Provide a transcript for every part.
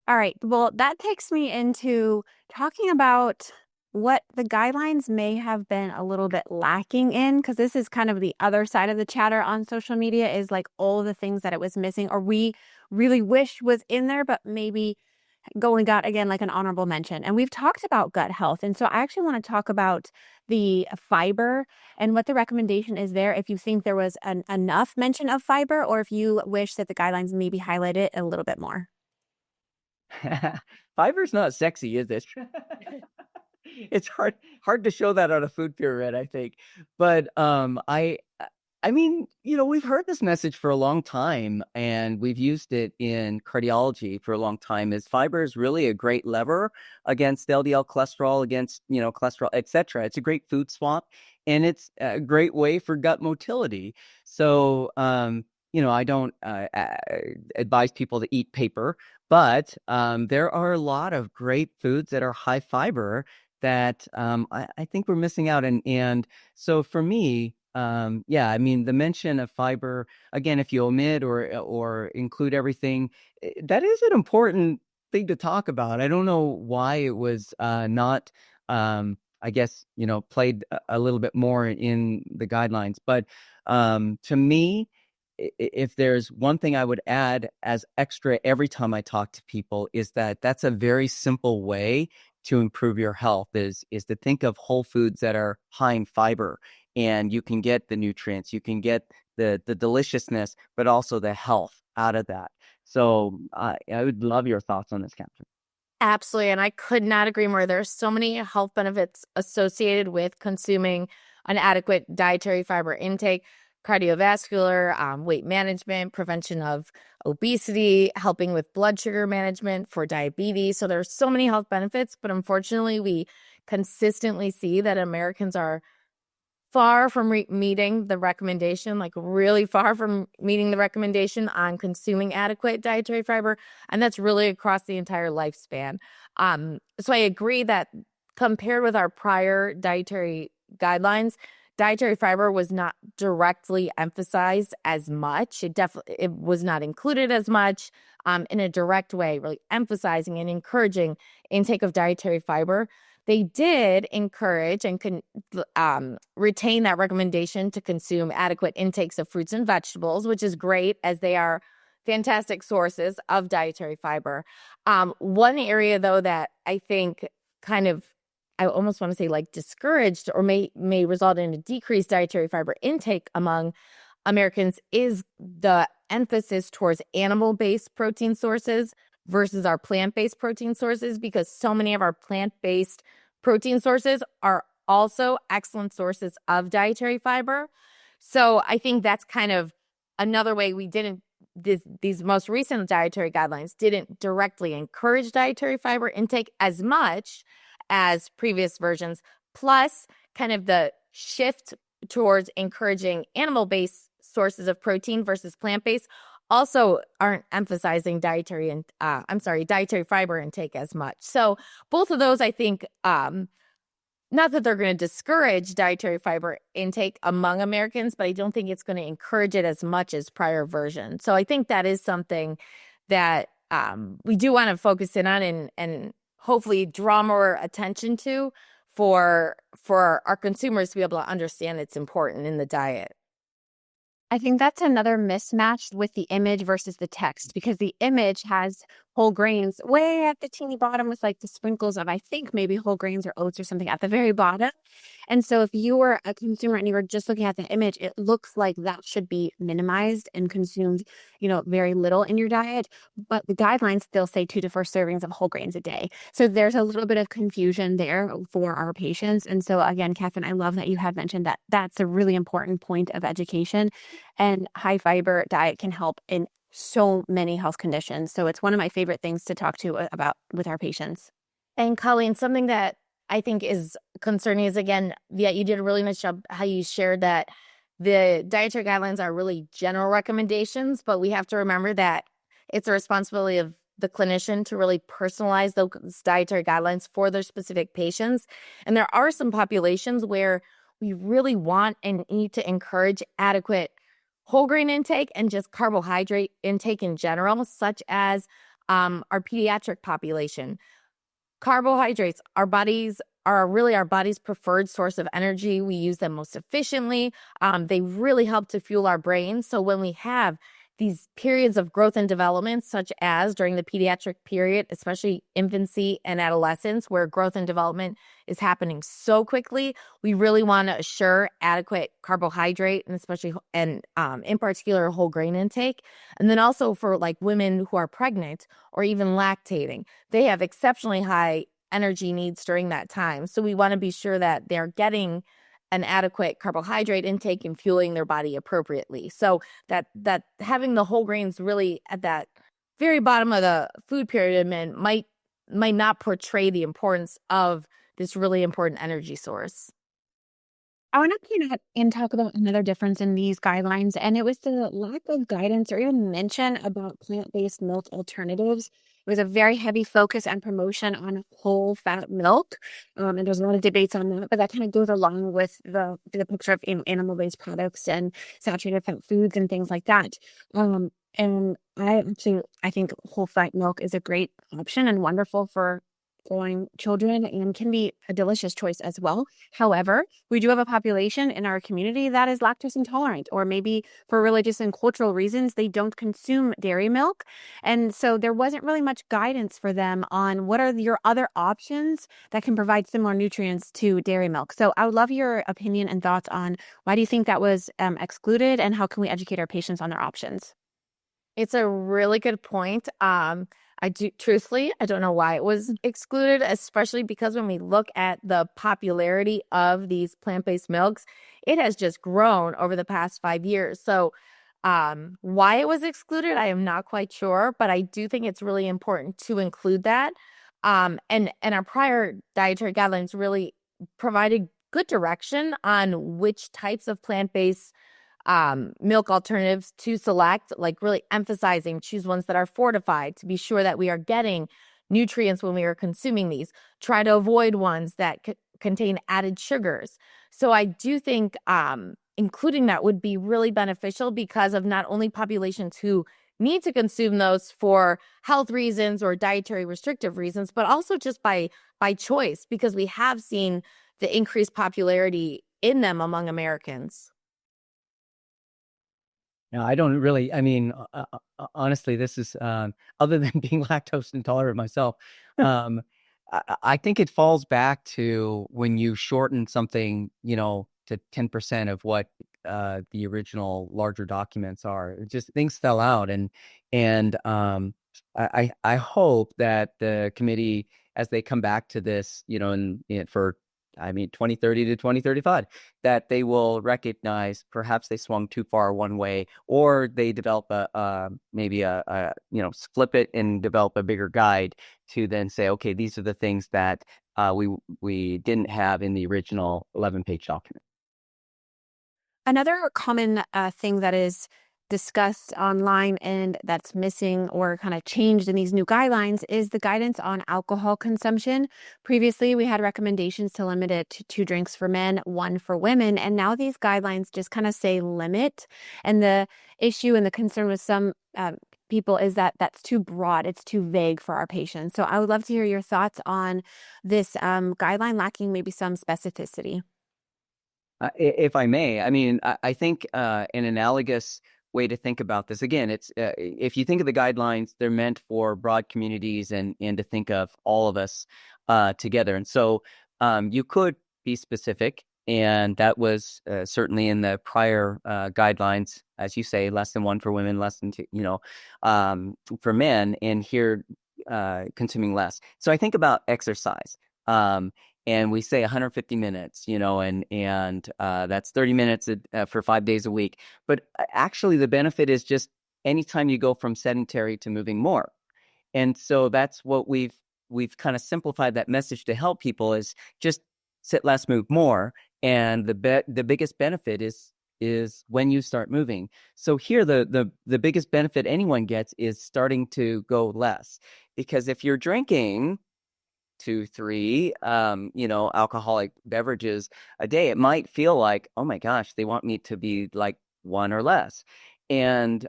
All right. Well, that takes me into talking about what the guidelines may have been a little bit lacking in, because this is kind of the other side of the chatter on social media is like all the things that it was missing or we really wish was in there, but maybe only got again like an honorable mention. And we've talked about gut health. And so I actually want to talk about the fiber and what the recommendation is there. If you think there was enough mention of fiber, or if you wish that the guidelines maybe highlight it a little bit more. Fiber's not sexy, is it? It's hard to show that on a food pyramid, I think. But I mean, we've heard this message for a long time, and we've used it in cardiology for a long time. Is fiber is really a great lever against LDL cholesterol, against cholesterol, etc. It's a great food swap, and it's a great way for gut motility. So I don't advise people to eat paper, but there are a lot of great foods that are high fiber that I think we're missing out. And so for me, yeah, I mean, the mention of fiber, again, if you omit or include everything, that is an important thing to talk about. I don't know why it was not, I guess, played a little bit more in the guidelines. But to me, if there's one thing I would add as extra every time I talk to people, is that that's a very simple way to improve your health is to think of whole foods that are high in fiber, and you can get the nutrients, you can get the deliciousness, but also the health out of that. So I would love your thoughts on this, Captain. Absolutely. And I could not agree more. There's so many health benefits associated with consuming an adequate dietary fiber intake, cardiovascular, weight management, prevention of obesity, helping with blood sugar management for diabetes. So there's so many health benefits, but unfortunately, we consistently see that Americans are far from meeting the recommendation, like really far from meeting the recommendation on consuming adequate dietary fiber. And that's really across the entire lifespan. So I agree that compared with our prior dietary guidelines, dietary fiber was not directly emphasized as much. It was not included as much in a direct way, really emphasizing and encouraging intake of dietary fiber. They did encourage and retain that recommendation to consume adequate intakes of fruits and vegetables, which is great as they are fantastic sources of dietary fiber. One area, though, that I think I almost want to say like discouraged or may result in a decreased dietary fiber intake among Americans is the emphasis towards animal-based protein sources versus our plant-based protein sources, because so many of our plant-based protein sources are also excellent sources of dietary fiber. So I think that's kind of another way these most recent dietary guidelines didn't directly encourage dietary fiber intake as much as previous versions, plus kind of the shift towards encouraging animal-based sources of protein versus plant-based also aren't emphasizing dietary fiber intake as much. So both of those, I think, not that they're going to discourage dietary fiber intake among Americans, but I don't think it's going to encourage it as much as prior versions. So I think that is something that we do want to focus in on and hopefully draw more attention to for our consumers to be able to understand it's important in the diet. I think that's another mismatch with the image versus the text, because the image has whole grains way at the teeny bottom with like the sprinkles of, I think, maybe whole grains or oats or something at the very bottom. And so if you were a consumer and you were just looking at the image, it looks like that should be minimized and consumed, very little in your diet. But the guidelines still say 2 to 4 servings of whole grains a day. So there's a little bit of confusion there for our patients. And so again, Catherine, I love that you had mentioned that that's a really important point of education, and high fiber diet can help in so many health conditions. So it's one of my favorite things to talk to about with our patients. And Colleen, something that I think is concerning is, again, yeah, you did a really nice job how you shared that the dietary guidelines are really general recommendations, but we have to remember that it's a responsibility of the clinician to really personalize those dietary guidelines for their specific patients. And there are some populations where we really want and need to encourage adequate whole grain intake and just carbohydrate intake in general, such as our pediatric population. Carbohydrates, our bodies are really our body's preferred source of energy. We use them most efficiently. They really help to fuel our brains. So when we have these periods of growth and development, such as during the pediatric period, especially infancy and adolescence, where growth and development is happening so quickly, we really want to assure adequate carbohydrate and especially in particular whole grain intake. And then also for like women who are pregnant or even lactating, they have exceptionally high energy needs during that time. So we want to be sure that they're getting an adequate carbohydrate intake and fueling their body appropriately. So that having the whole grains really at that very bottom of the food pyramid might not portray the importance of this really important energy source. I want to point out and talk about another difference in these guidelines, and it was the lack of guidance or even mention about plant-based milk alternatives. It was a very heavy focus and promotion on whole fat milk, and there's a lot of debates on that. But that kind of goes along with the picture of animal-based products and saturated fat foods and things like that. And I think whole fat milk is a great option and wonderful for growing children and can be a delicious choice as well. However, we do have a population in our community that is lactose intolerant, or maybe for religious and cultural reasons, they don't consume dairy milk. And so there wasn't really much guidance for them on what are your other options that can provide similar nutrients to dairy milk. So I would love your opinion and thoughts on why do you think that was excluded, and how can we educate our patients on their options? It's a really good point. Truthfully, I don't know why it was excluded, especially because when we look at the popularity of these plant-based milks, it has just grown over the past 5 years. So, why it was excluded, I am not quite sure, but I do think it's really important to include that. And our prior dietary guidelines really provided good direction on which types of plant-based milk alternatives to select, like really emphasizing choose ones that are fortified to be sure that we are getting nutrients when we are consuming these. Try to avoid ones that contain added sugars. So I do think including that would be really beneficial because of not only populations who need to consume those for health reasons or dietary restrictive reasons, but also just by choice, because we have seen the increased popularity in them among Americans. No, I don't really. I mean, honestly, this is other than being lactose intolerant myself. Um, I think it falls back to when you shorten something, to 10% of what the original larger documents are. It just things fell out, and I hope that the committee, as they come back to this, for 2030 to 2035, that they will recognize perhaps they swung too far one way, or they develop maybe flip it and develop a bigger guide to then say, okay, these are the things that we didn't have in the original 11-page document. Another common thing that is discussed online and that's missing or kind of changed in these new guidelines is the guidance on alcohol consumption. Previously, we had recommendations to limit it to 2 drinks for men, 1 for women, and now these guidelines just kind of say limit. And the issue and the concern with some people is that that's too broad, it's too vague for our patients. So I would love to hear your thoughts on this guideline lacking maybe some specificity. If I may, I think an analogous way to think about this, again, it's if you think of the guidelines, they're meant for broad communities and to think of all of us together. And so you could be specific, and that was certainly in the prior guidelines, as you say, less than 1 for women, less than 2, for men, and here consuming less. So I think about exercise. And we say 150 minutes, and that's 30 minutes for 5 days a week. But actually, the benefit is just anytime you go from sedentary to moving more. And so that's what we've kind of simplified that message to help people is just sit less, move more. And the biggest benefit is when you start moving. So here, the biggest benefit anyone gets is starting to go less, because if you're drinking 2, 3, alcoholic beverages a day, it might feel like, oh my gosh, they want me to be like 1 or less. And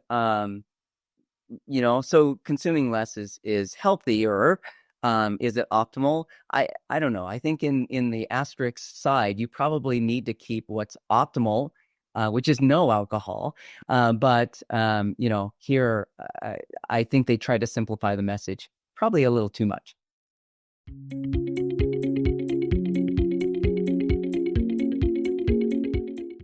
so consuming less is healthier. Is it optimal? I don't know. I think in the asterisk side, you probably need to keep what's optimal, which is no alcohol. But here, I think they try to simplify the message probably a little too much.